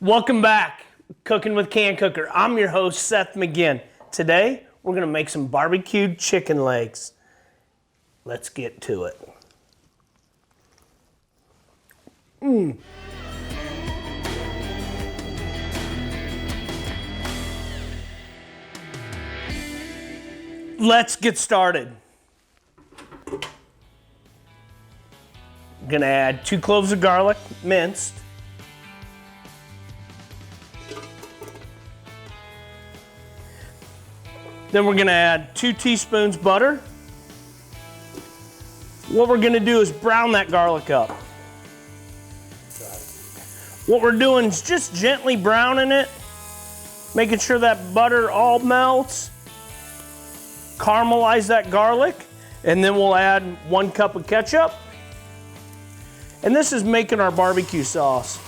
Welcome back, Cooking with CanCooker. I'm your host, Seth McGinn. Today, we're gonna make some barbecued chicken legs. Let's get to it. Let's get started. I'm gonna add 2 cloves of garlic, minced. Then we're gonna add 2 teaspoons butter. What we're gonna do is brown that garlic up. What we're doing is just gently browning it, making sure that butter all melts. Caramelize that garlic, and then we'll add 1 cup of ketchup. And this is making our barbecue sauce.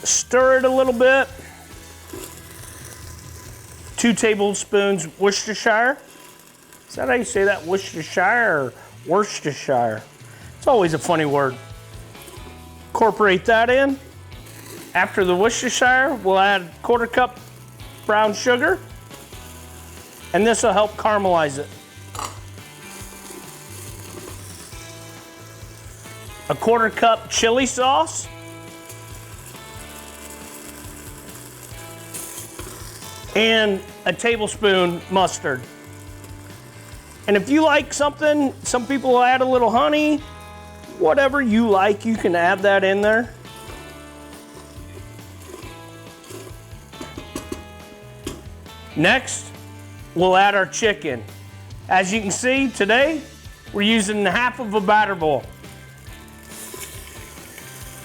Stir it a little bit. 2 tablespoons Worcestershire. Is that how you say that? Worcestershire or Worcestershire? It's always a funny word. Incorporate that in. After the Worcestershire, we'll add 1/4 cup brown sugar, and this will help caramelize it. 1/4 cup chili sauce. And a tablespoon mustard. And if you like something, some people will add a little honey. Whatever you like, you can add that in there. Next, we'll add our chicken. As you can see, today, we're using half of a batter bowl.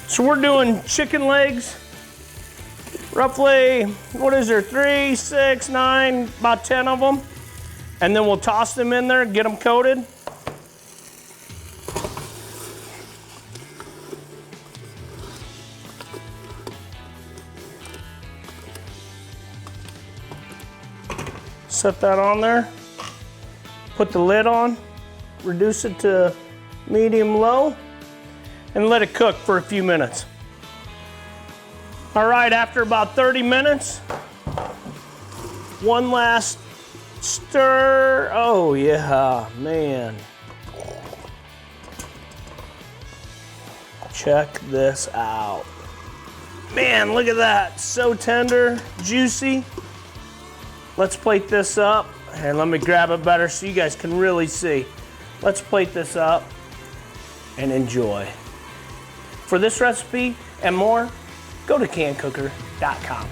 So we're doing chicken legs, roughly, what is there, 3, 6, 9, about 10 of them. And then we'll toss them in there, get them coated. Set that on there, put the lid on, reduce it to medium-low, and let it cook for a few minutes. All right, after about 30 minutes, one last stir. Oh yeah, man. Check this out. Man, look at that, so tender, juicy. Let's plate this up, and let me grab it better so you guys can really see. Let's plate this up and enjoy. For this recipe and more, go to CanCooker.com.